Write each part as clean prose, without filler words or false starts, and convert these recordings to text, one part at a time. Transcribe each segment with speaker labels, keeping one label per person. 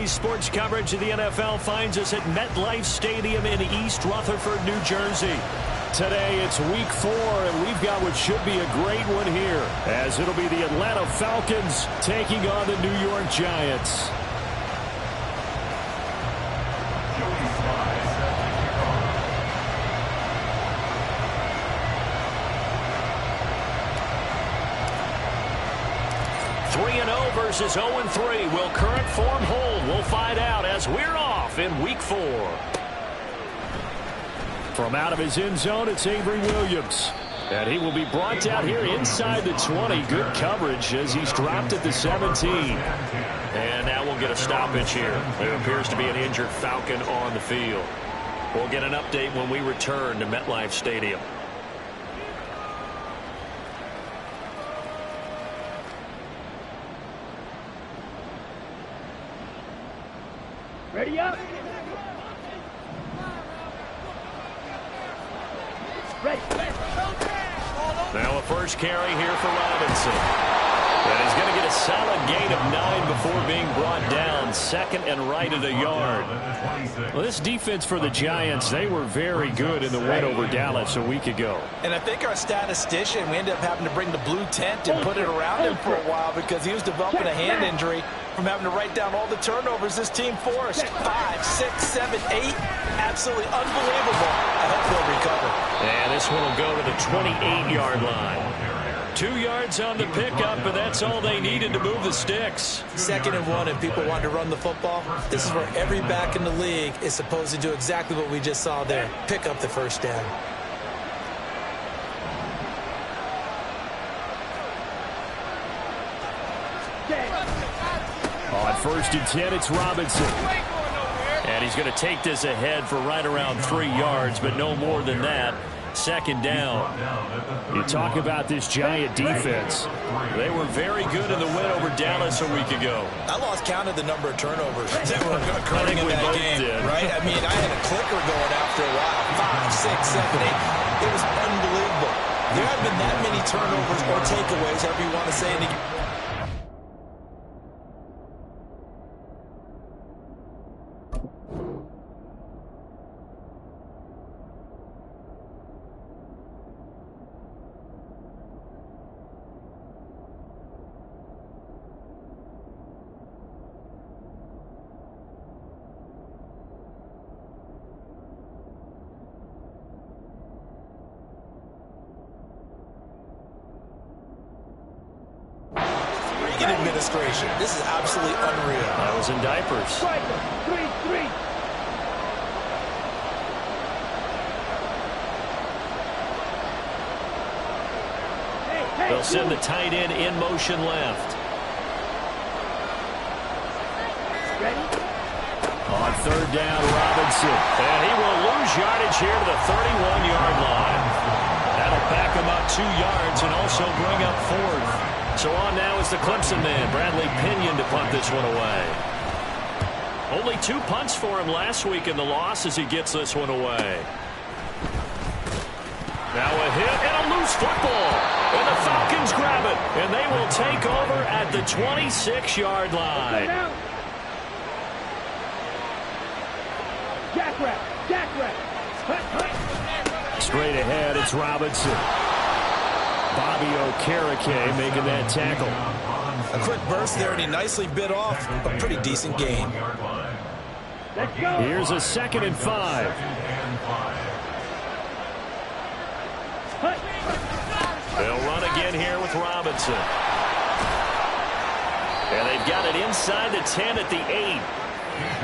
Speaker 1: Today's sports coverage of the NFL finds us at MetLife Stadium in East Rutherford, New Jersey. Today it's week 4, and we've got what should be a great one here, as it'll be the Atlanta Falcons taking on the New York Giants. Versus 0-3. Will current form hold? We'll find out as we're off in week 4. From out of his end zone, it's Avery Williams. And he will be brought down here inside the 20. Good coverage as he's dropped at the 17. And now we'll get a stoppage here. There appears to be an injured Falcon on the field. We'll get an update when we return to MetLife Stadium.
Speaker 2: Ready up. Ready.
Speaker 1: Now a first carry here for Robinson. And he's going to get a solid gain of 9 before being brought down. Second and right at a yard. Well, this defense for the Giants, they were very good in the win over Dallas a week ago.
Speaker 3: And I think our statistician, we ended up having to bring the blue tent and put it around him for a while because he was developing a hand injury from having to write down all the turnovers this team forced. 5, 6, 7, 8. Absolutely unbelievable. I hope he'll recover.
Speaker 1: And this one will go to the 28-yard line. 2 yards on the pickup, but that's all they needed to move the sticks.
Speaker 3: 2nd and 1, and people want to run the football. This is where every back in the league is supposed to do exactly what we just saw there. Pick up the first down.
Speaker 1: On 1st and 10, it's Robinson. And he's going to take this ahead for right around 3 yards, but no more than that. 2nd down. You talk about this Giant defense. They were very good in the win over Dallas a week ago.
Speaker 3: I lost count of the number of turnovers that were occurring in that game, right? I mean, I had a clicker going after a while. 5, 6, 7, 8. It was unbelievable. There haven't been that many turnovers or takeaways, however you want to say it. Administration. This is absolutely unreal.
Speaker 1: I was in diapers.
Speaker 2: 3-3.
Speaker 1: They'll send the tight end in motion left.
Speaker 2: Ready?
Speaker 1: On 3rd down, Robinson. And he will lose yardage here to the 31-yard line. That'll back him up 2 yards and also bring up 4th. So on now is the Clemson man, Bradley Pinion, to punt this one away. Only 2 punts for him last week in the loss as he gets this one away. Now a hit and a loose football. And the Falcons grab it. And they will take over at the 26-yard line.
Speaker 2: Jackrabbit.
Speaker 1: Straight ahead, it's Robinson. Bobby Okereke making that tackle.
Speaker 3: A quick burst there, and he nicely bit off a pretty decent gain.
Speaker 1: Here's a 2nd and 5. They'll run again here with Robinson. And they've got it inside the 10 at the 8.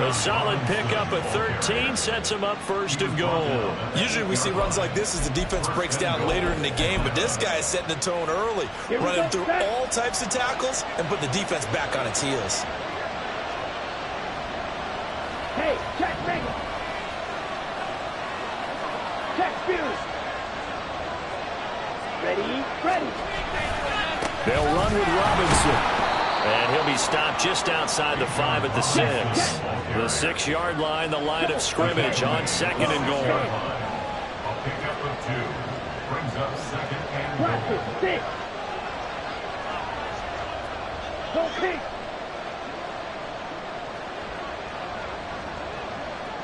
Speaker 1: A solid pickup at 13 sets him up 1st and goal.
Speaker 3: Usually we see runs like this as the defense breaks down later in the game, but this guy is setting the tone early, running through all types of tackles and put the defense back on its heels.
Speaker 2: Hey, check Megan. Check Fuse. Ready.
Speaker 1: They'll run with Robinson. And he'll be stopped just outside the 5 at the 6. The 6-yard line, the line of scrimmage on 2nd and goal.
Speaker 4: A pickup of 2 brings up 2nd and goal.
Speaker 2: 6. Go kick.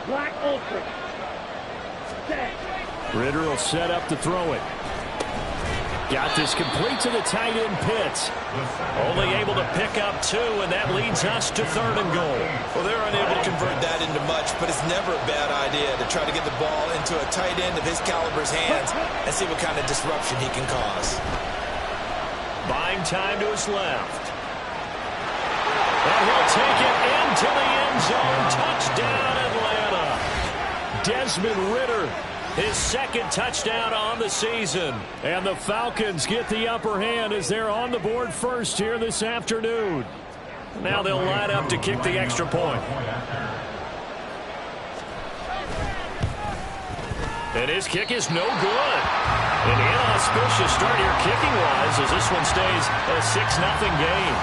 Speaker 2: Black Ultra. Set.
Speaker 1: Ritter will set up to throw it. Got this complete to the tight end Pitts. Only able to pick up 2, and that leads us to 3rd and goal.
Speaker 3: Well, they're unable to convert that into much, but it's never a bad idea to try to get the ball into a tight end of his caliber's hands and see what kind of disruption he can cause.
Speaker 1: Buying time to his left. And he'll take it into the end zone. Touchdown, Atlanta. Desmond Ritter, his 2nd touchdown on the season. And the Falcons get the upper hand as they're on the board first here this afternoon. Now they'll line up to kick the extra point. And his kick is no good. An inauspicious start here kicking-wise as this one stays a 6-0 game.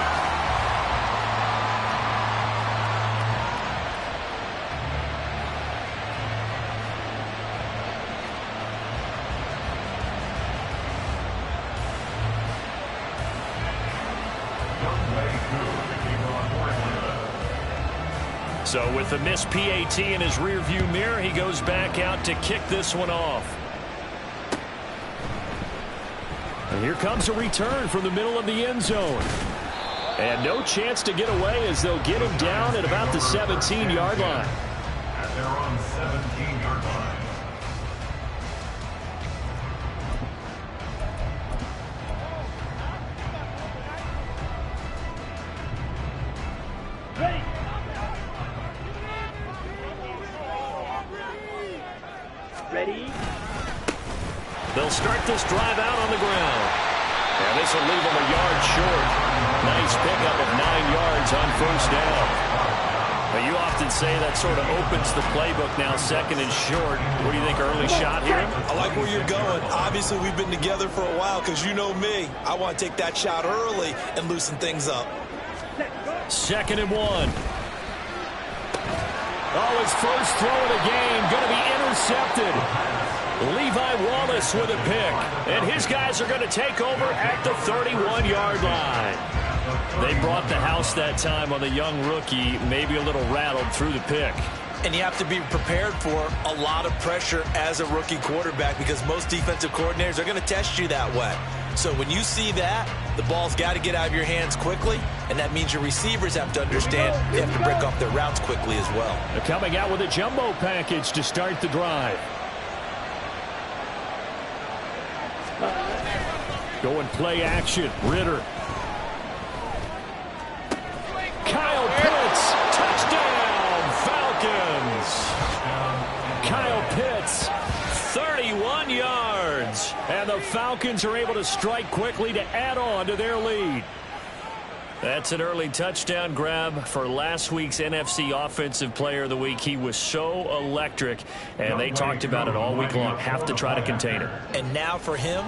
Speaker 1: So with the missed PAT in his rearview mirror, he goes back out to kick this one off. And here comes a return from the middle of the end zone. And no chance to get away as they'll get him down at about the 17-yard line.
Speaker 4: At their own 17-yard line.
Speaker 2: Ready. Ready.
Speaker 1: They'll start this drive out on the ground. And this will leave them a yard short. Nice pickup of 9 yards on first down. But you often say that sort of opens the playbook now, 2nd and short. What do you think, early shot here?
Speaker 3: I like where you're going. Obviously, we've been together for a while because you know me. I want to take that shot early and loosen things up.
Speaker 1: 2nd and 1. Oh, his first throw of the game going to be intercepted. Levi Wallace with a pick. And his guys are going to take over at the 31-yard line. They brought the house that time on the young rookie, maybe a little rattled through the pick.
Speaker 3: And you have to be prepared for a lot of pressure as a rookie quarterback because most defensive coordinators are going to test you that way. So when you see that, the ball's got to get out of your hands quickly, and that means your receivers have to understand they have to break off their routes quickly as well.
Speaker 1: They're coming out with a jumbo package to start the drive. Going play action. Ritter. Kyle Pitts. Touchdown, Falcons. Kyle Pitts, 31 yards. And the Falcons are able to strike quickly to add on to their lead. That's an early touchdown grab for last week's NFC Offensive Player of the Week. He was so electric, and they talked about it all week long. Have to try to contain it.
Speaker 3: And now for him,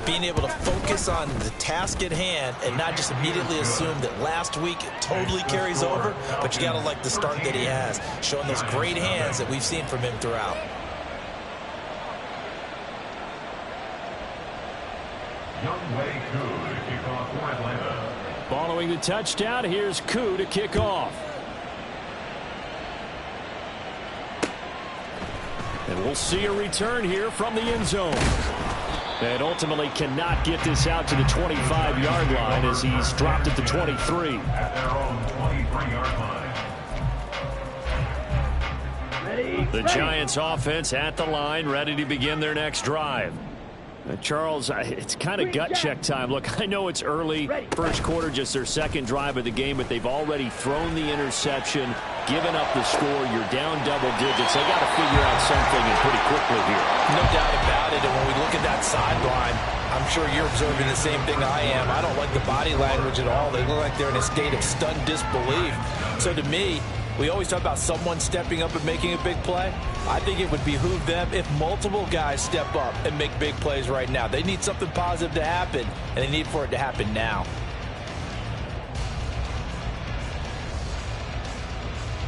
Speaker 3: being able to focus on the task at hand and not just immediately assume that last week it totally carries over, but you got to like the start that he has, showing those great hands that we've seen from him throughout.
Speaker 1: Following the touchdown, here's Koo to kick off. And we'll see a return here from the end zone. And ultimately cannot get this out to the 25-yard line as he's dropped at the 23.
Speaker 4: At their own 23-yard line.
Speaker 2: Ready.
Speaker 1: The Giants offense at the line, ready to begin their next drive. Charles, it's kind of gut check time. Look, I know it's early, first quarter, just their second drive of the game, but they've already thrown the interception, given up the score. You're down double digits. They got to figure out something and pretty quickly here.
Speaker 3: No doubt about it. And when we look at that sideline, I'm sure you're observing the same thing I am. I don't like the body language at all. They look like they're in a state of stunned disbelief. So to me, we always talk about someone stepping up and making a big play. I think it would behoove them if multiple guys step up and make big plays right now. They need something positive to happen, and they need for it to happen now.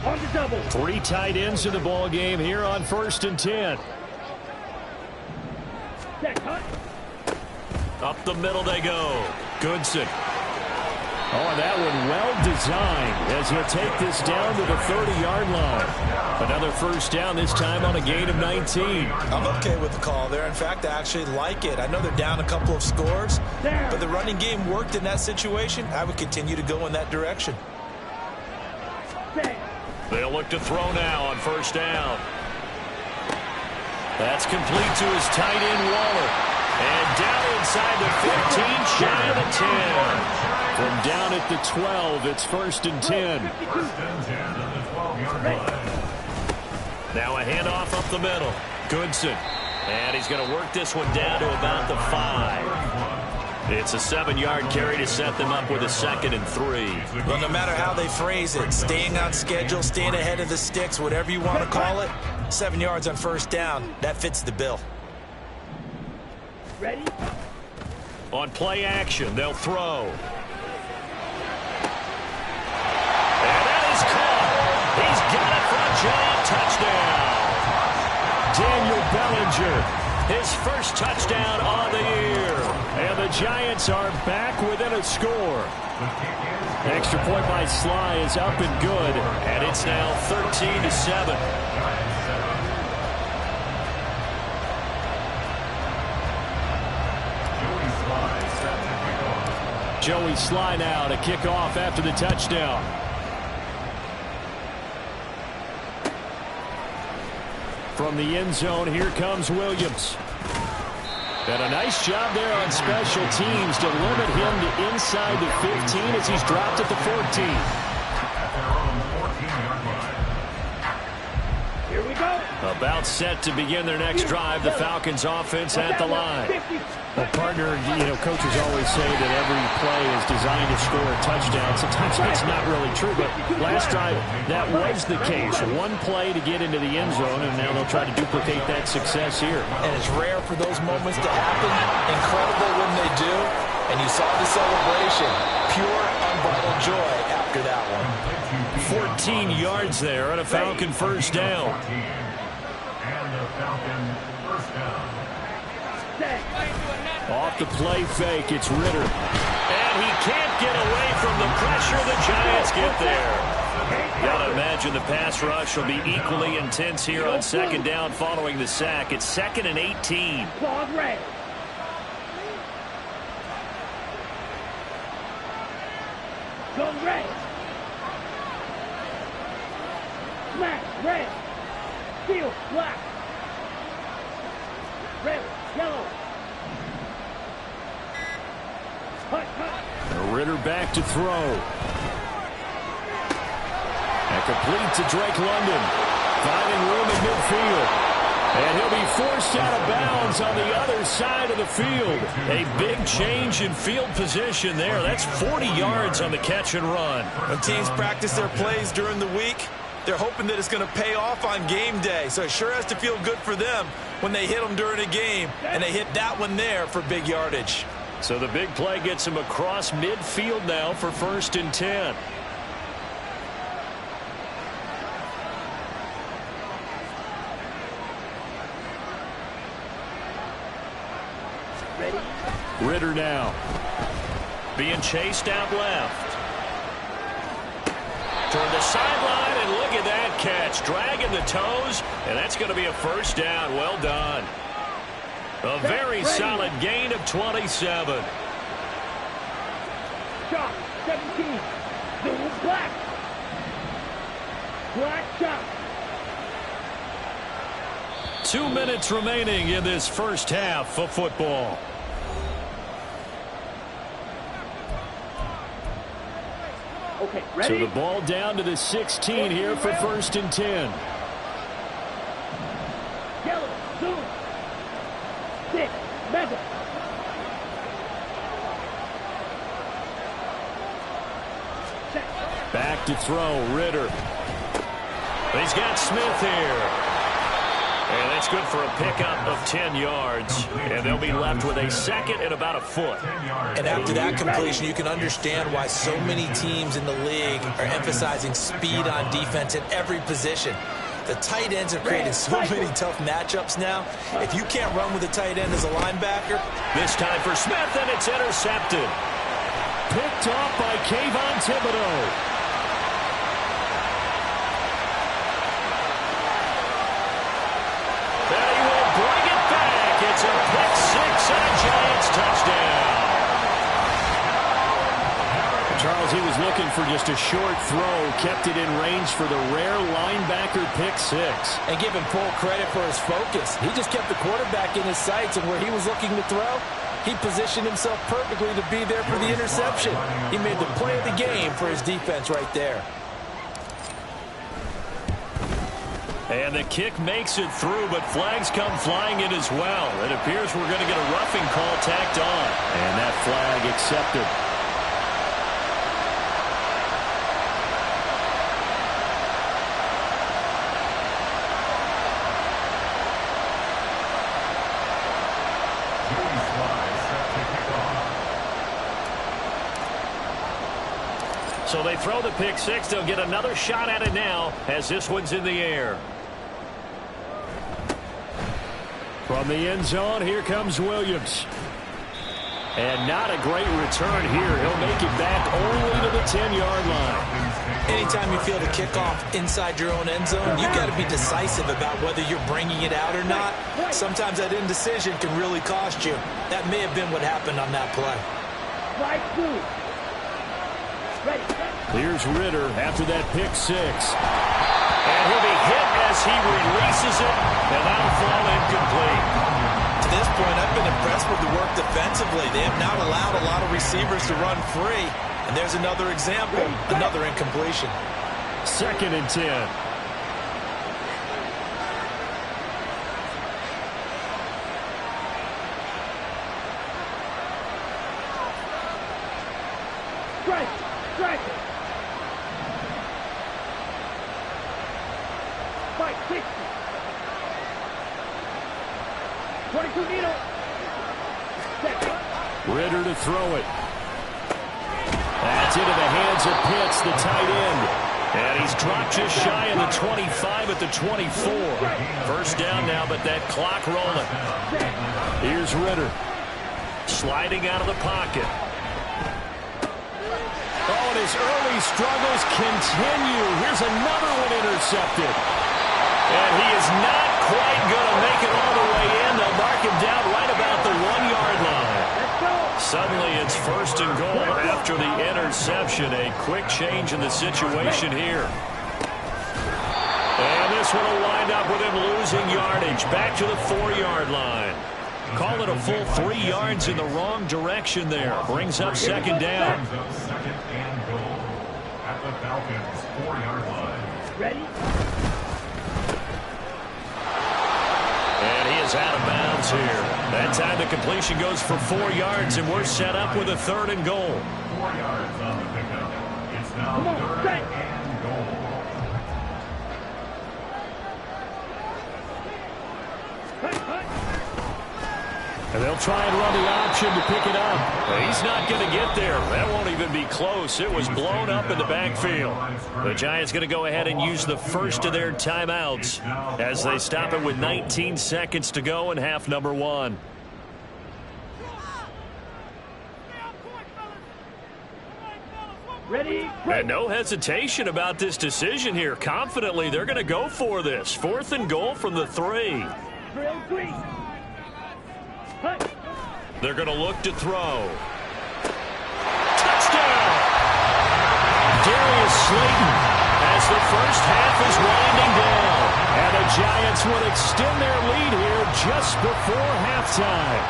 Speaker 2: On the double.
Speaker 1: 3 tight ends in the ball game here on 1st and 10.
Speaker 2: Set, cut.
Speaker 1: Up the middle they go. Goodson. Oh, and that one well designed as he'll take this down to the 30-yard line. Another first down, this time on a gain of 19.
Speaker 3: I'm okay with the call there. In fact, I actually like it. I know they're down a couple of scores, but the running game worked in that situation. I would continue to go in that direction.
Speaker 1: They'll look to throw now on first down. That's complete to his tight end, Waller. And down inside the 15, shy of the 10. From down at the 12, it's 1st and 10. Now a handoff up the middle. Goodson. And he's going to work this one down to about the 5. It's a 7-yard carry to set them up with a 2nd and 3.
Speaker 3: Well, no matter how they phrase it, staying on schedule, staying ahead of the sticks, whatever you want to call it, 7 yards on first down, that fits the bill.
Speaker 2: Ready?
Speaker 1: On play action, they'll throw. And that is caught. He's got it for a giant touchdown. Daniel Bellinger, his first touchdown on the year. And the Giants are back within a score. Extra point by Sly is up and good. And it's now 13-7. Joey Sly now to kick off after the touchdown. From the end zone, here comes Williams. And a nice job there on special teams to limit him to inside the 15 as he's dropped at the 14.
Speaker 2: Here we go.
Speaker 1: About set to begin their next drive, the Falcons offense at the line.
Speaker 5: Well, partner, coaches always say that every play is designed to score a touchdown. Sometimes that's not really true, but last drive, that was the case. One play to get into the end zone, and now they'll try to duplicate that success here.
Speaker 3: And it's rare for those moments to happen. Incredible when they do. And you saw the celebration. Pure, unbridled joy after that one.
Speaker 1: 14 yards there on a Falcon first down.
Speaker 4: And the Falcon first down.
Speaker 1: Off the play fake, it's Ritter. And he can't get away from the pressure. The Giants get there. Gotta imagine the pass rush will be equally intense here on 2nd down following the sack. It's 2nd and 18.
Speaker 2: Claws red. Go red. Smash red. Steel black. Red, yellow. Hut, hut.
Speaker 1: Ritter back to throw. And complete to Drake London. Finding room in midfield. And he'll be forced out of bounds on the other side of the field. A big change in field position there. That's 40 yards on the catch and run.
Speaker 3: When teams practice their plays during the week, they're hoping that it's going to pay off on game day. So it sure has to feel good for them when they hit them during a game. And they hit that one there for big yardage.
Speaker 1: So the big play gets him across midfield now for 1st and 10.
Speaker 2: Ready?
Speaker 1: Ritter now. Being chased out left. Toward the sideline, and look at that catch. Dragging the toes, and that's going to be a first down. Well done. A very solid gain of 27.
Speaker 2: Shot, 17. Blue, black. Black shot.
Speaker 1: 2 minutes remaining in this first half of football.
Speaker 2: Okay,
Speaker 1: So
Speaker 2: ready?
Speaker 1: the ball down to the 16 here for 1st and 10.
Speaker 2: Yellow, blue. 6, mega.
Speaker 1: Back to throw, Ritter. He's got Smith here. And that's good for a pickup of 10 yards. And they'll be left with a 2nd and about a foot.
Speaker 3: And after that completion, you can understand why so many teams in the league are emphasizing speed on defense at every position. The tight ends have created so many tough matchups now. If you can't run with a tight end as a linebacker.
Speaker 1: This time for Smith, and it's intercepted.
Speaker 5: picked off by Kayvon Thibodeau. And he will bring it back. It's a pick six and a Giants touchdown. Charles, he was looking for just a short throw, kept it in range for the rare linebacker pick six.
Speaker 3: And give him full credit for his focus. He just kept the quarterback in his sights, and where he was looking to throw, he positioned himself perfectly to be there for the interception. He made the play of the game for his defense right there.
Speaker 1: And the kick makes it through, but flags come flying in as well. It appears we're going to get a roughing call tacked on.
Speaker 5: And that flag accepted.
Speaker 1: So they throw the pick six. They'll get another shot at it now as this one's in the air.
Speaker 5: From the end zone, here comes Williams. And not a great return here. He'll make it back only to the 10-yard line.
Speaker 3: Anytime you feel the kickoff inside your own end zone, you've got to be decisive about whether you're bringing it out or not. Sometimes that indecision can really cost you. That may have been what happened on that play.
Speaker 2: Right two. Ready.
Speaker 5: Here's Ritter after that pick six.
Speaker 1: And he'll be hit as he releases it, and that'll fall incomplete.
Speaker 3: To this point, I've been impressed with the work defensively. They have not allowed a lot of receivers to run free. And there's another example, another incompletion.
Speaker 5: 2nd and 10.
Speaker 2: Strike. Fight 60. 22 needle.
Speaker 5: Ritter to throw it. That's into the hands of Pitts, the tight end.
Speaker 1: And he's dropped just shy of the 25 at the 24. First down now, but that clock rolling.
Speaker 5: Here's Ritter.
Speaker 1: Sliding out of the pocket.
Speaker 5: Oh, and his early struggles continue. Here's another one intercepted.
Speaker 1: And he is not quite going to make it all the way in. They'll mark him down right about the 1-yard line. Suddenly it's 1st and goal after the interception. A quick change in the situation here. And this one will wind up with him losing yardage. Back to the 4-yard line. Call it a full 3 yards in the wrong direction there. Brings up 2nd down.
Speaker 4: Brings up 2nd and goal at the Falcons' 4-yard line.
Speaker 2: Ready?
Speaker 1: And he is out of bounds here. That time the completion goes for 4 yards, and we're set up with a 3rd and goal.
Speaker 4: 4 yards on the pickup. It's now 3rd and goal.
Speaker 5: And they'll try and run the option to pick it up.
Speaker 1: He's not going to get there. That won't even be close. It was blown up in the backfield. The Giants going to go ahead and use the first of their timeouts as they stop it with 19 seconds to go in half number 1.
Speaker 2: Ready?
Speaker 1: And no hesitation about this decision here. Confidently, they're going to go for this. 4th and goal from the 3.
Speaker 2: Drill 3.
Speaker 1: They're going to look to throw. Touchdown!
Speaker 5: Darius Slayton as the first half is winding down. And the Giants will extend their lead here just before halftime.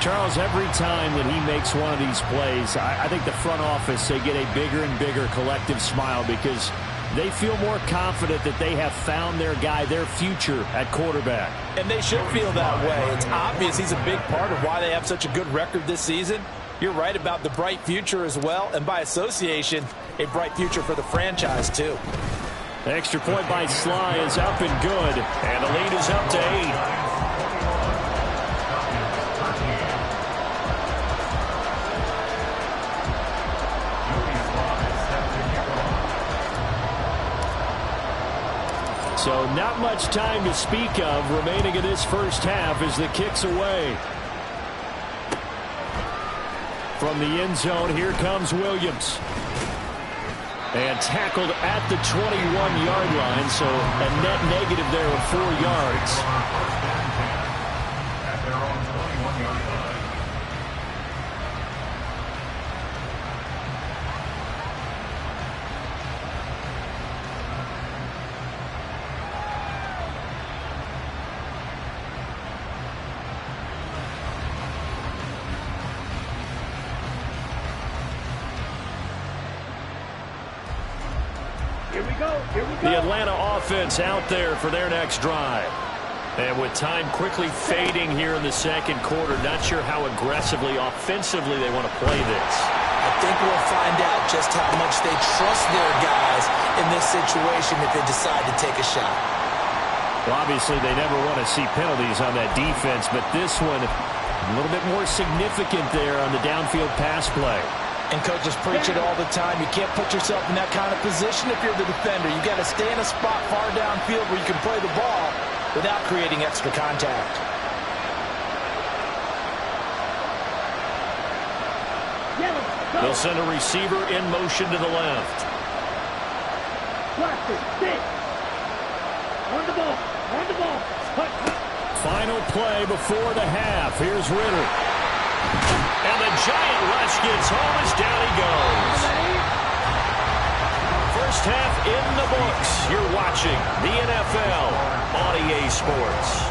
Speaker 5: Charles, every time that he makes one of these plays, I think the front office, they get a bigger and bigger collective smile because they feel more confident that they have found their guy, their future at quarterback.
Speaker 3: And they should feel that way. It's obvious he's a big part of why they have such a good record this season. You're right about the bright future as well, and by association, a bright future for the franchise too.
Speaker 5: The extra point by Sly is up and good.
Speaker 1: And the lead is up to 8.
Speaker 5: So not much time to speak of remaining in this first half as the kick's away. From the end zone, here comes Williams. And tackled at the 21-yard line, so a net negative there of 4 yards.
Speaker 4: At their own 21-yard line.
Speaker 2: Here we go. Here we go.
Speaker 1: The Atlanta offense out there for their next drive. And with time quickly fading here in the second quarter, not sure how aggressively, offensively they want to play this.
Speaker 3: I think we'll find out just how much they trust their guys in this situation if they decide to take a shot.
Speaker 5: Well, obviously, they never want to see penalties on that defense, but this one a little bit more significant there on the downfield pass play.
Speaker 3: And coaches preach it all the time. You can't put yourself in that kind of position if you're the defender. You got to stay in a spot far downfield where you can play the ball without creating extra contact.
Speaker 1: They'll send a receiver in motion to the left.
Speaker 2: Blaster, stick. On the ball. On the ball.
Speaker 5: Final play before the half. Here's Ritter.
Speaker 1: And the giant rush gets home as down he goes. First half in the books. You're watching the NFL on EA Sports.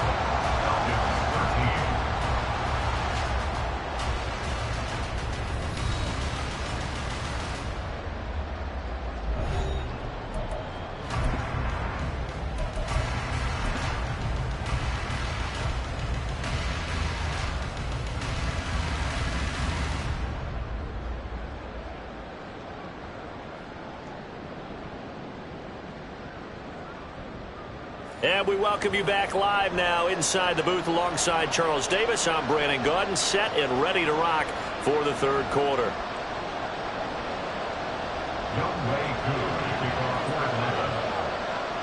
Speaker 1: And we welcome you back live now inside the booth alongside Charles Davis. I'm Brandon Gaudin, set and ready to rock for the third quarter.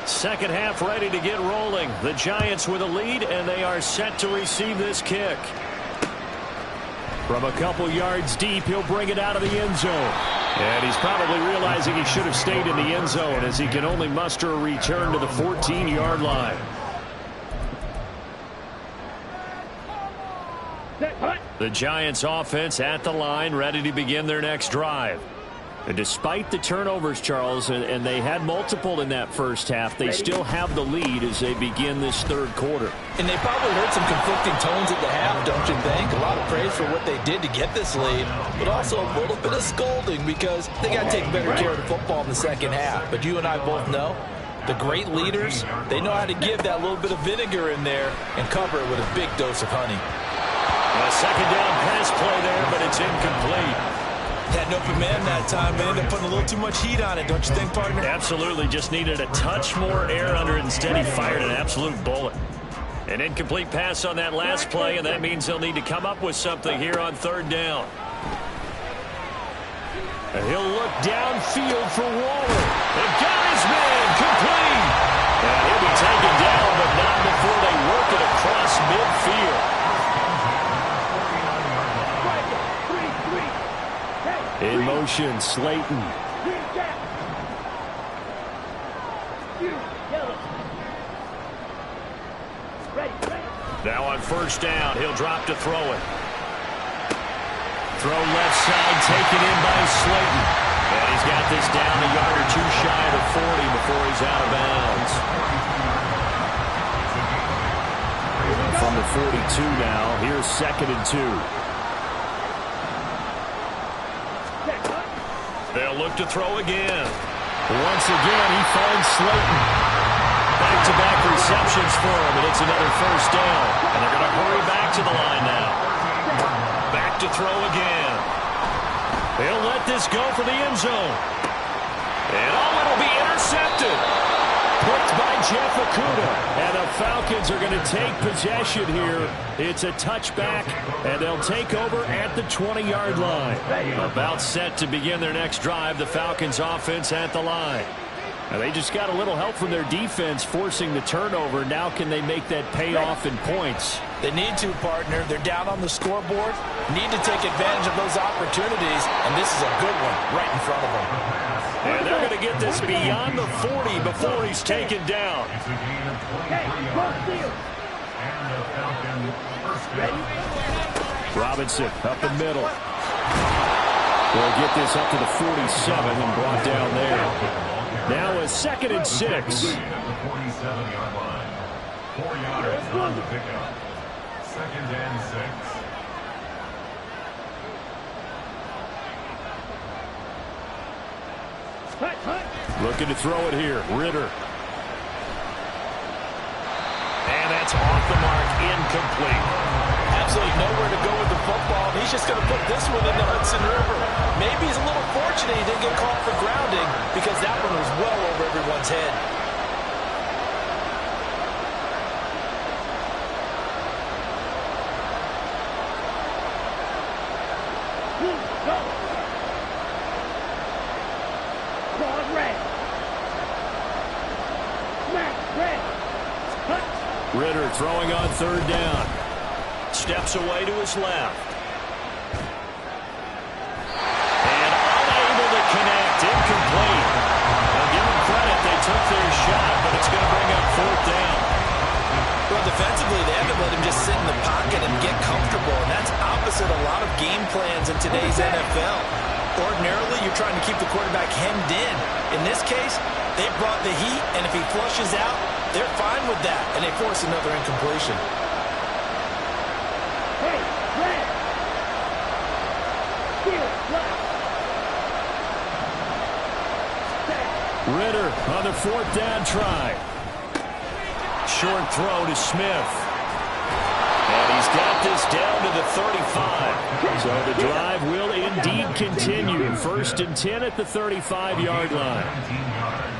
Speaker 1: Second half ready to get rolling. The Giants with a lead, and they are set to receive this kick. From a couple yards deep, he'll bring it out of the end zone. And he's probably realizing he should have stayed in the end zone as he can only muster a return to the 14-yard line. The Giants offense at the line, ready to begin their next drive. And despite the turnovers, Charles, and they had multiple in that first half, they still have the lead as they begin this third quarter.
Speaker 3: And they probably heard some conflicting tones at the half, don't you think? A lot of praise for what they did to get this lead, but also a little bit of scolding because they got to take better care of the football in the second half. But you and I both know the great leaders, they know how to give that little bit of vinegar in there and cover it with a big dose of honey.
Speaker 1: A second down pass play there, but it's incomplete.
Speaker 3: Had an open man that time, but ended up putting a little too much heat on it, don't you think, partner?
Speaker 1: Absolutely. Just needed a touch more air under it. Instead, he fired an absolute bullet. An incomplete pass on that last play, and that means they'll need to come up with something here on third down. And he'll look downfield for Waller. And got his man complete. And he'll be taken down, but not before they work it across midfield.
Speaker 5: In motion, Slayton.
Speaker 1: Now on first down, he'll drop to throw it. Throw left side, taken in by Slayton. And he's got this down a yard or two shy of the 40 before he's out of bounds.
Speaker 5: From the 42 now, here's 2nd and 2.
Speaker 1: They'll look to throw again.
Speaker 5: Once again, he finds Slayton.
Speaker 1: Back-to-back receptions for him, and it's another first down. And they're going to hurry back to the line now. Back to throw again. They'll let this go for the end zone. And it'll be intercepted.
Speaker 5: Picked by Jeff Okudah. And the Falcons are going to take possession here. It's a touchback, and they'll take over at the 20-yard line.
Speaker 1: About set to begin their next drive, the Falcons offense at the line.
Speaker 5: Now they just got a little help from their defense forcing the turnover. Now can they make that pay off in points?
Speaker 3: They need to, partner. They're down on the scoreboard. Need to take advantage of those opportunities, and this is a good one right in front of them.
Speaker 1: And they're going to get this beyond the 40 before he's taken down.
Speaker 4: It's a gain of 23 yards. And a Falcon first down.
Speaker 5: Robinson up the middle. Will get this up to the 47 and brought down there. Now a 2nd and 6.
Speaker 4: At the 47-yard line. 4 yards on the pickup. 2nd and 6.
Speaker 5: Looking to throw it here. Ritter.
Speaker 1: And that's off the mark, incomplete.
Speaker 3: Absolutely nowhere to go with the football. He's just going to put this one in the Hudson River. Maybe he's a little fortunate he didn't get called for grounding because that one was well over everyone's head.
Speaker 2: Go. Broad red. Smack red. Cut.
Speaker 5: Ritter throwing on 3rd down.
Speaker 1: Steps away to his left. And unable to connect. Incomplete. Well, give them credit. They took their shot, but it's going to bring up 4th down.
Speaker 3: Well, defensively, they haven't let him just sit in the pocket and get comfortable, and that's opposite a lot of game plans in today's NFL. Ordinarily, you're trying to keep the quarterback hemmed in. In this case, they brought the heat, and if he flushes out, they're fine with that, and they force another incompletion.
Speaker 2: Hey, red. Steel, black.
Speaker 5: Ritter on the 4th down try.
Speaker 1: Short throw to Smith. And he's got this down to the 35.
Speaker 5: So the drive will indeed continue. 1st and 10 at the 35-yard line.
Speaker 4: 19 yards.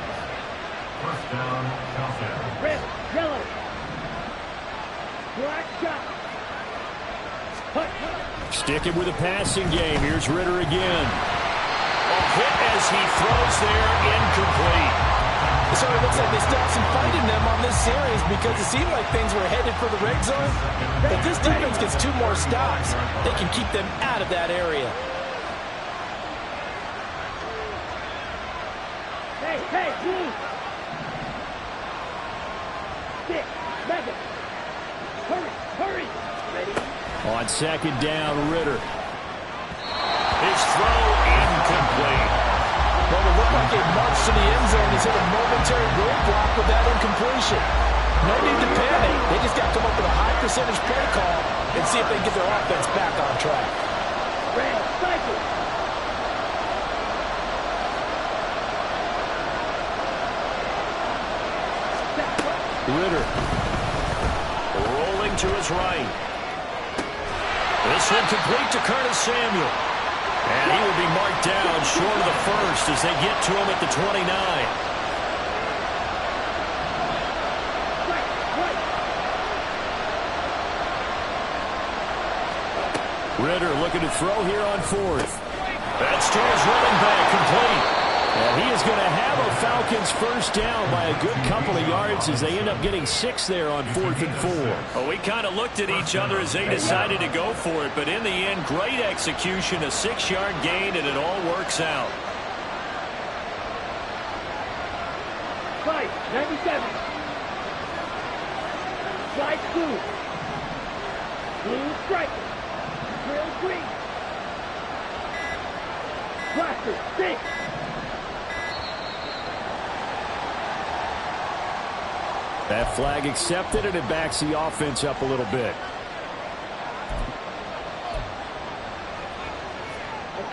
Speaker 4: First down, Falcon.
Speaker 2: Red, yellow. Black shot. Cut.
Speaker 5: Sticking with a passing game. Here's Ritter again.
Speaker 1: A hit as he throws there, incomplete.
Speaker 3: So it looks like they stopped some fight in them on this series because it seemed like things were headed for the red zone. If this defense gets 2 more stops, they can keep them out of that area.
Speaker 2: Hey, hey, blue. Stick, mega. Hurry, hurry. Ready?
Speaker 5: On 2nd down, Ritter.
Speaker 1: His throw incomplete.
Speaker 3: Well, it looked like it marched to the end zone. He's hit a momentary roadblock with that incompletion. No need to panic. They just got to come up with a high percentage play call and see if they can get their offense back on track.
Speaker 2: Red, cycle.
Speaker 5: Ritter.
Speaker 1: Rolling to his right. This one complete to Curtis Samuel. And he will be marked down short of the 1st as they get to him at the 29.
Speaker 5: Ritter looking to throw here on 4th.
Speaker 1: That's to his running back, complete.
Speaker 5: And he is going to have a Falcons 1st down by a good couple of yards as they end up getting 6 there on 4th and 4.
Speaker 1: Well, we kind of looked at each other as they decided to go for it, but in the end, great execution, a 6-yard gain, and it all works out.
Speaker 2: 97. Slide blue. Blue striker. Trail green. Blaster, 6.
Speaker 5: That flag accepted, and it backs the offense up a little bit.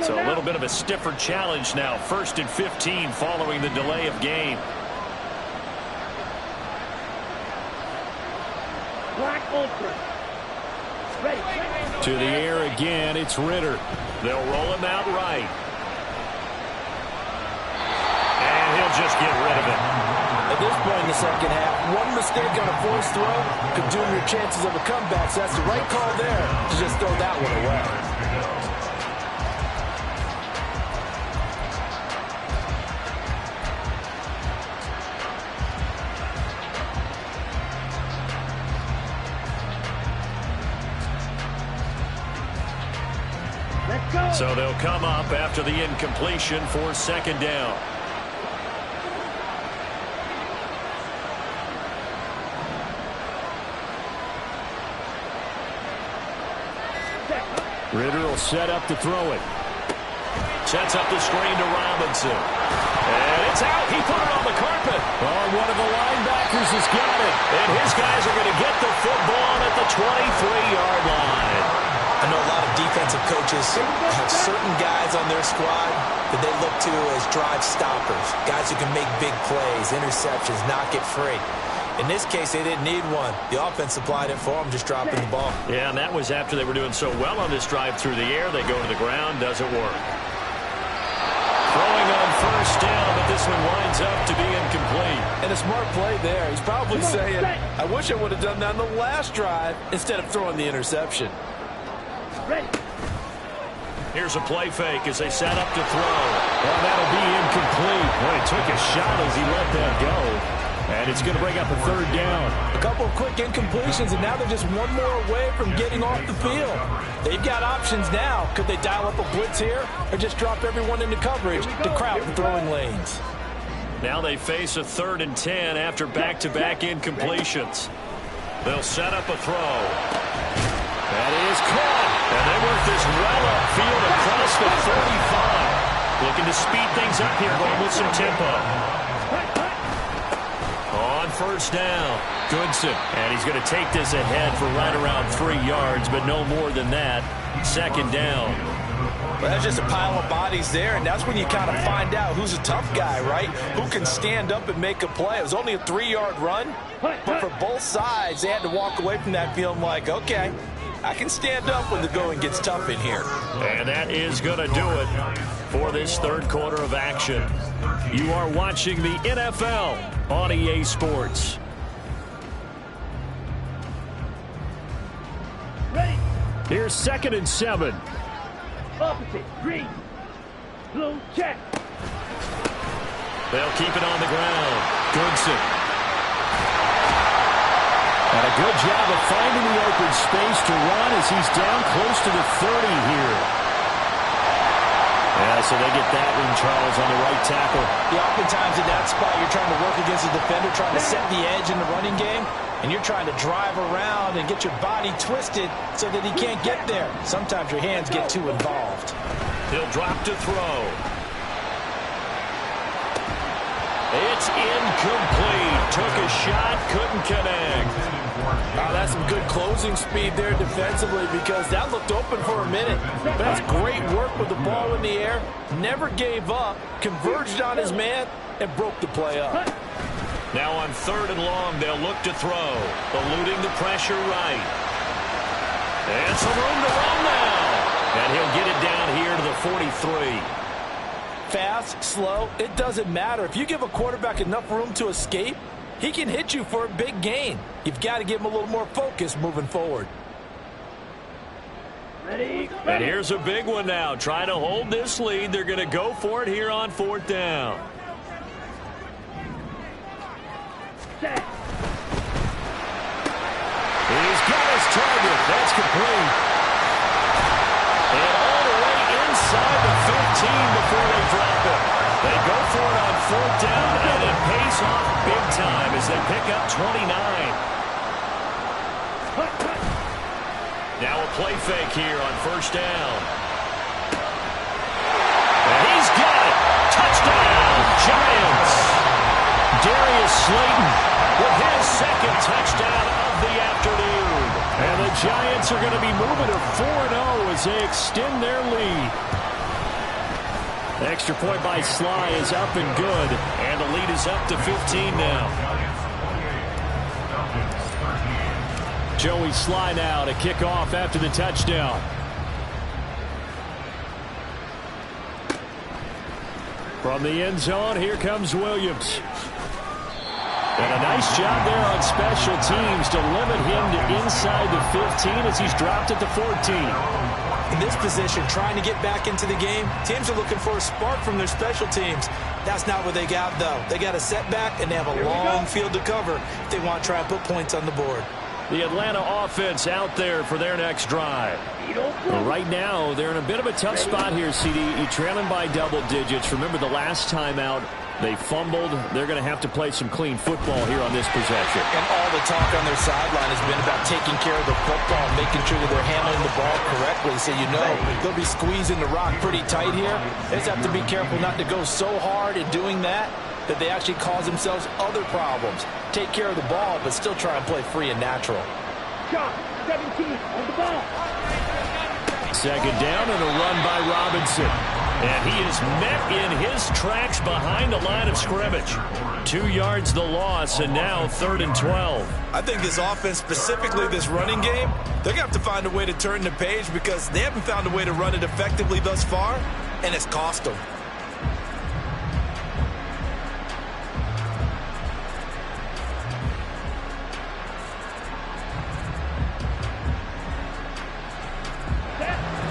Speaker 1: So a little bit of a stiffer challenge now. 1st and 15 following the delay of game.
Speaker 2: Black ultra. Ready.
Speaker 5: To the air again, it's Ritter.
Speaker 1: They'll roll him out right. And he'll just get rid of it.
Speaker 3: At this point in the second half, one mistake on a forced throw could doom your chances of a comeback. So that's the right call there to just throw that one away.
Speaker 1: So they'll come up after the incompletion for second down.
Speaker 5: Ritter will set up to throw it.
Speaker 1: Sets up the screen to Robinson. And it's out. He put it on the carpet.
Speaker 5: Oh, one of the linebackers has got it.
Speaker 1: And his guys are going to get the football at the 23-yard line.
Speaker 3: I know a lot of defensive coaches have certain guys on their squad that they look to as drive stoppers, guys who can make big plays, interceptions, knock it free. In this case, they didn't need one. The offense supplied it for them, just dropping the ball.
Speaker 1: Yeah, and that was after they were doing so well on this drive through the air. They go to the ground, doesn't work. Throwing on first down, but this one winds up to be incomplete.
Speaker 3: And a smart play there. He's probably saying, I wish I would have done that on the last drive instead of throwing the interception.
Speaker 1: Here's a play fake as they set up to throw. Well, that'll be incomplete. Well, he took a shot as he let that go. And it's going to bring up a third down.
Speaker 3: A couple of quick incompletions, and now they're just one more away from getting off the field. They've got options now. Could they dial up a blitz here or just drop everyone into coverage to crowd the throwing lanes?
Speaker 1: Now they face a 3rd and 10 after back-to-back incompletions. They'll set up a throw. That is caught. And they work this well upfield across the 45. Looking to speed things up here, going with some tempo. On first down, Goodson. And he's going to take this ahead for right around 3 yards, but no more than that. Second down.
Speaker 3: Well, that's just a pile of bodies there, and that's when you kind of find out who's a tough guy, right? Who can stand up and make a play. It was only a 3-yard run, but for both sides, they had to walk away from that feeling like, okay, I can stand up when the going gets tough in here.
Speaker 1: And that is going to do it for this third quarter of action. You are watching the NFL on EA Sports.
Speaker 2: Ready.
Speaker 5: Here's 2nd and 7.
Speaker 2: Opposite. Green. Blue check.
Speaker 1: They'll keep it on the ground. Goodson.
Speaker 5: And a good job of finding the open space to run as he's down close to the 30 here. Yeah, so they get that one, Charles, on the right tackle.
Speaker 3: Yeah, oftentimes in that spot, you're trying to work against a defender, trying to set the edge in the running game, and you're trying to drive around and get your body twisted so that he can't get there. Sometimes your hands get too involved.
Speaker 1: He'll drop to throw. It's incomplete. Took a shot, couldn't connect.
Speaker 3: That's some good closing speed there defensively because that looked open for a minute. That's great work with the ball in the air. Never gave up, converged on his man, and broke the play up.
Speaker 1: Now on 3rd and long, they'll look to throw. Eluding the pressure right. And some room to run now. And he'll get it down here to the 43.
Speaker 3: Fast, slow, it doesn't matter. If you give a quarterback enough room to escape, he can hit you for a big gain. You've got to give him a little more focus moving forward.
Speaker 2: Ready.
Speaker 1: And here's a big one now. Trying to hold this lead. They're going to go for it here on 4th down.
Speaker 2: Set.
Speaker 1: He's got his target. That's complete. And all the way inside the 15 before they drop it. They go for it on 4th down, and it pays off big time as they pick up 29. Now a play fake here on 1st down. And he's got it. Touchdown, Giants. Darius Slayton with his 2nd touchdown of the afternoon.
Speaker 5: And the Giants are going to be moving to 4-0 as they extend their lead. The extra point by Sly is up and good.
Speaker 1: And the lead is up to 15 now.
Speaker 5: Joey Sly now to kick off after the touchdown. From the end zone, here comes Williams. And a nice job there on special teams to limit him to inside the 15 as he's dropped at the 14.
Speaker 3: In this position, trying to get back into the game, teams are looking for a spark from their special teams. That's not what they got, though. They got a setback, and they have a long field to cover if they want to try and put points on the board.
Speaker 1: The Atlanta offense out there for their next drive.
Speaker 5: Well, right now, they're in a bit of a tough spot here, CD. You're trailing by double digits. Remember the last time out, they fumbled. They're going to have to play some clean football here on this possession.
Speaker 3: And all the talk on their sideline has been about taking care of the football and making sure that they're handling the ball correctly. So you know they'll be squeezing the rock pretty tight here. They just have to be careful not to go so hard in doing that they actually cause themselves other problems. Take care of the ball, but still try and play free and natural.
Speaker 2: Shot, 17 on the ball.
Speaker 5: Second down and a run by Robinson.
Speaker 1: And he is met in his tracks behind the line of scrimmage. 2 yards the loss, and now 3rd and 12.
Speaker 3: I think this offense, specifically this running game, they're going to have to find a way to turn the page because they haven't found a way to run it effectively thus far, and it's cost them.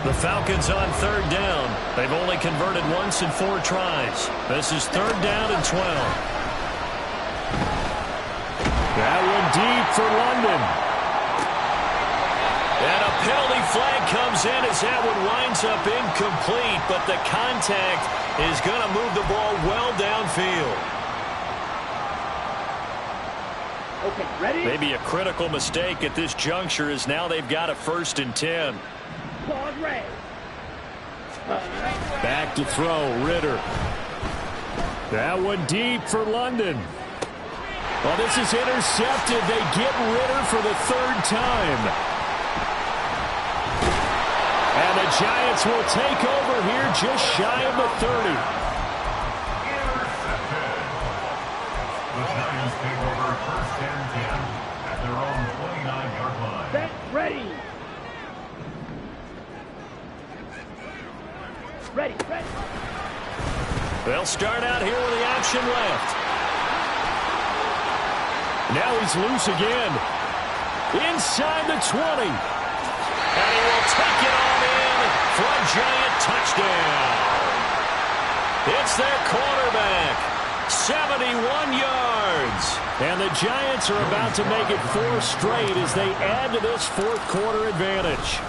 Speaker 1: The Falcons on 3rd down. They've only converted once in 4 tries. This is 3rd down and 12.
Speaker 5: That one deep for London.
Speaker 1: And a penalty flag comes in as that one winds up incomplete, but the contact is going to move the ball well downfield.
Speaker 2: Okay, ready?
Speaker 1: Maybe a critical mistake at this juncture as now they've got a 1st and 10.
Speaker 2: Pause, red.
Speaker 5: Back to throw, Ritter. That one deep for London. Well, this is intercepted. They get Ritter for the 3rd time. And the Giants will take over here just shy of the 30.
Speaker 4: Intercepted. The Giants take over 1st and 10 at their own 29-yard line.
Speaker 2: Set, ready. Ready, ready.
Speaker 1: They'll start out here with the option left.
Speaker 5: Now he's loose again. Inside the 20.
Speaker 1: And he will take it on in for a Giant touchdown. It's their quarterback. 71 yards.
Speaker 5: And the Giants are about to make it 4 straight as they add to this 4th quarter advantage.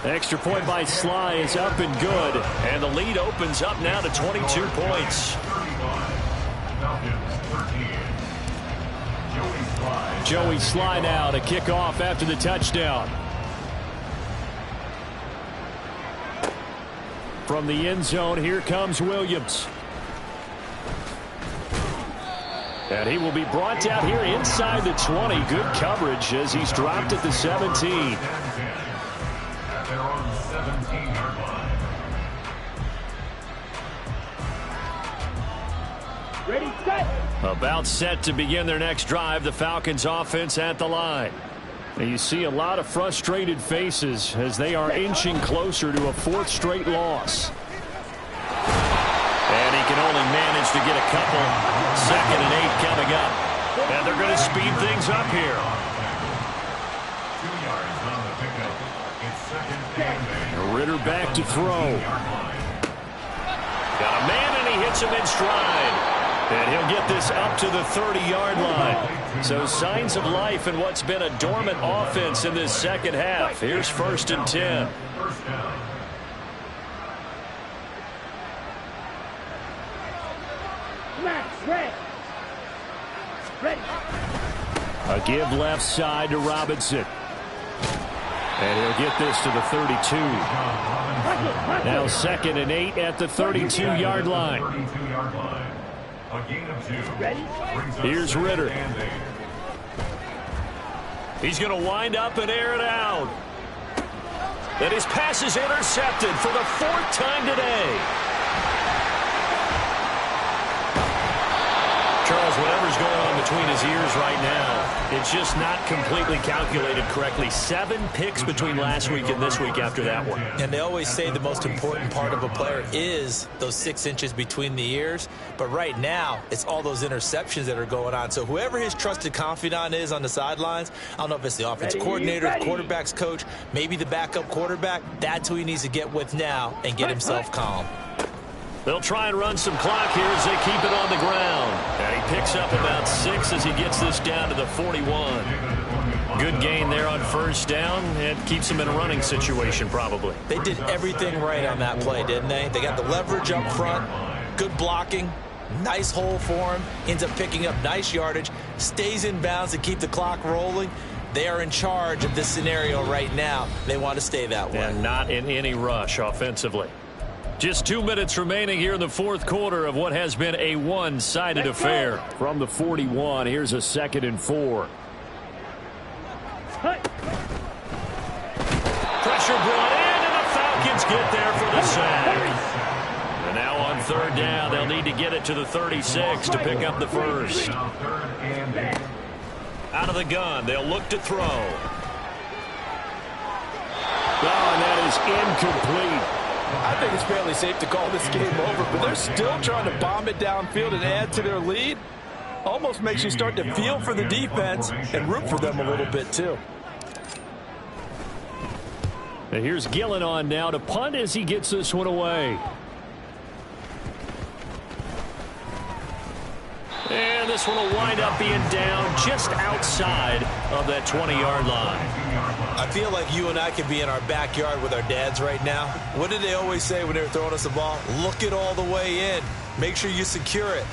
Speaker 5: Extra point by Sly is up and good.
Speaker 1: And the lead opens up now to 22 points.
Speaker 4: 13.
Speaker 5: Joey Sly now to kick off after the touchdown. From the end zone, here comes Williams. And he will be brought down here inside the 20. Good coverage as he's dropped at the 17.
Speaker 4: They're on the 17-yard line.
Speaker 2: Ready, set.
Speaker 1: About set to begin their next drive. The Falcons offense at the line.
Speaker 5: And you see a lot of frustrated faces as they are inching closer to a 4th straight loss.
Speaker 1: And he can only manage to get a couple. 2nd and 8 coming up. And they're going to speed things up here.
Speaker 4: 2 yards on the pickup. It's 2nd and 8.
Speaker 5: Ritter back to throw.
Speaker 1: Got a man and he hits him in stride. And he'll get this up to the 30-yard line. So signs of life in what's been a dormant offense in this 2nd half. Here's 1st and 10.
Speaker 4: First down.
Speaker 2: Max, red. Ready.
Speaker 5: A give left side to Robinson. And he'll get this to the 32. Now 2nd and 8 at the 32-yard line.
Speaker 4: 32-yard line. A gain of 2.
Speaker 2: Ready.
Speaker 5: Here's Ritter.
Speaker 1: He's going to wind up and air it out. And his pass is intercepted for the 4th time today. Charles, whatever's going on between his ears right now, it's just not completely calculated correctly. 7 picks between last week and this week after that one.
Speaker 3: And they always say the most important part of a player is those 6 inches between the ears. But right now, it's all those interceptions that are going on. So whoever his trusted confidant is on the sidelines, I don't know if it's the offensive coordinator, the quarterback's coach, maybe the backup quarterback, that's who he needs to get with now and get himself calm.
Speaker 1: They'll try and run some clock here as they keep it on the ground. And he picks up about 6 as he gets this down to the 41. Good gain there on first down, and keeps him in a running situation probably.
Speaker 3: They did everything right on that play, didn't they? They got the leverage up front, good blocking, nice hole for him, ends up picking up nice yardage, stays in bounds to keep the clock rolling. They are in charge of this scenario right now. They want to stay that way.
Speaker 1: And not in any rush offensively. Just 2 minutes remaining here in the fourth quarter of what has been a one-sided affair. From the 41, here's a 2nd and 4. Pressure brought in, and the Falcons get there for the sack. And now on 3rd down, they'll need to get it to the 36 to pick up the first. Out of the gun, they'll look to throw.
Speaker 5: Oh, and that is incomplete.
Speaker 3: I think it's fairly safe to call this game over, but they're still trying to bomb it downfield and add to their lead. Almost makes you start to feel for the defense and root for them a little bit too.
Speaker 5: And here's Gillen on now to punt as he gets this one away.
Speaker 1: And this one will wind up being down just outside of that 20-yard line.
Speaker 3: I feel like you and I could be in our backyard with our dads right now. What did they always say when they were throwing us the ball? Look it all the way in. Make sure you secure it.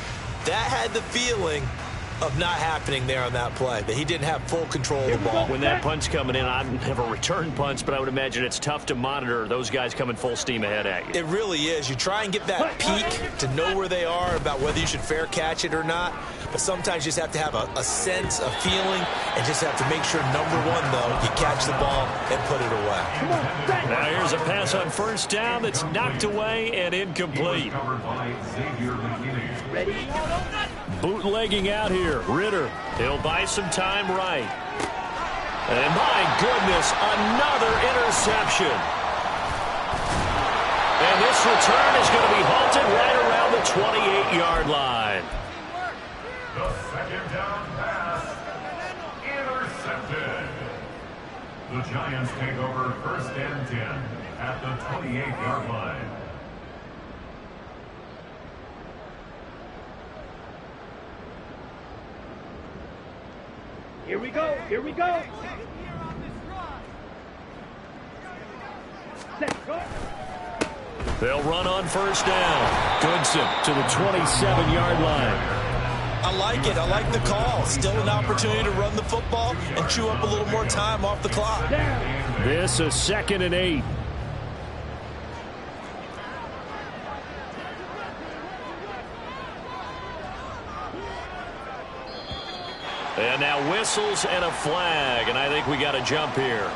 Speaker 3: That had the feeling of not happening there on that play, that he didn't have full control of the ball.
Speaker 1: When that punt's coming in, I never return punts, but I would imagine it's tough to monitor those guys coming full steam ahead at you.
Speaker 3: It really is. You try and get that peek to know where they are, about whether you should fair catch it or not. But sometimes you just have to have a sense, a feeling, and just have to make sure, number one, though, you catch the ball and put it away.
Speaker 1: Now here's a pass on first down that's knocked away and incomplete.
Speaker 2: Ready?
Speaker 5: Bootlegging out here. Ritter.
Speaker 1: He'll buy some time right. And my goodness, another interception. And this return is going to be halted right around the 28-yard line.
Speaker 4: The 2nd down pass intercepted. The Giants take over 1st and 10 at the 28-yard line.
Speaker 2: Here we go. Here we go. Set, go.
Speaker 1: They'll run on first down.
Speaker 5: Goodson to the 27-yard line.
Speaker 3: I like it. I like the call. Still an opportunity to run the football and chew up a little more time off the clock.
Speaker 5: This a 2nd and 8.
Speaker 1: And now whistles and a flag, and I think we got a jump here.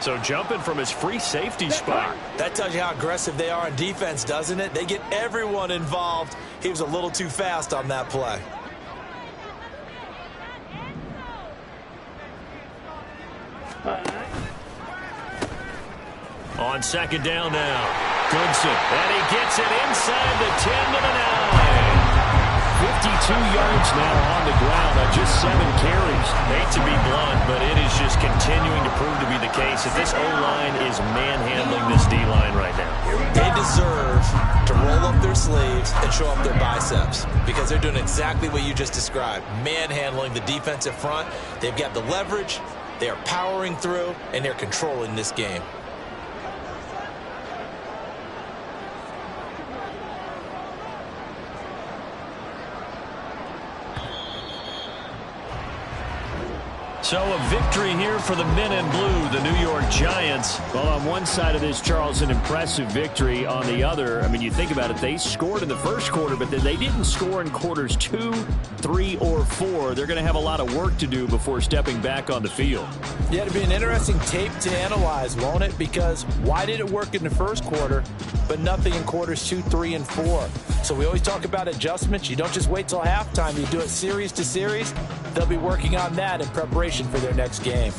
Speaker 1: So jumping from his free safety spot.
Speaker 3: That tells you how aggressive they are on defense, doesn't it? They get everyone involved. He was a little too fast on that play.
Speaker 1: On 2nd down now. Goodson. And he gets it inside the 10 to the 9.
Speaker 5: 52 yards now on the ground on just 7 carries.
Speaker 1: Hate to be blunt, but it is just continuing to prove to be the case that this O-line is manhandling this D-line right now.
Speaker 3: They deserve to roll up their sleeves and show up their biceps because they're doing exactly what you just described, manhandling the defensive front. They've got the leverage, they are powering through, and they're controlling this game.
Speaker 1: So a victory here for the men in blue, the New York Giants.
Speaker 5: Well, on one side of this, Charles, an impressive victory. On the other, I mean, you think about it, they scored in the first quarter, but then they didn't score in quarters 2, 3, or 4. They're going to have a lot of work to do before stepping back on the field.
Speaker 3: Yeah, it'll be an interesting tape to analyze, won't it? Because why did it work in the first quarter, but nothing in quarters 2, 3, and 4? So we always talk about adjustments. You don't just wait till halftime. You do it series to series. They'll be working on that in preparation for their next game.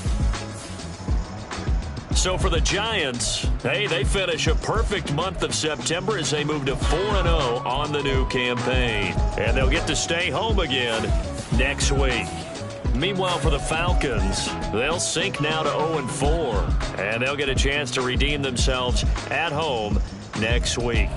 Speaker 1: So for the Giants, hey, they finish a perfect month of September as they move to 4-0 on the new campaign. And they'll get to stay home again next week. Meanwhile, for the Falcons, they'll sink now to 0-4, and they'll get a chance to redeem themselves at home next week.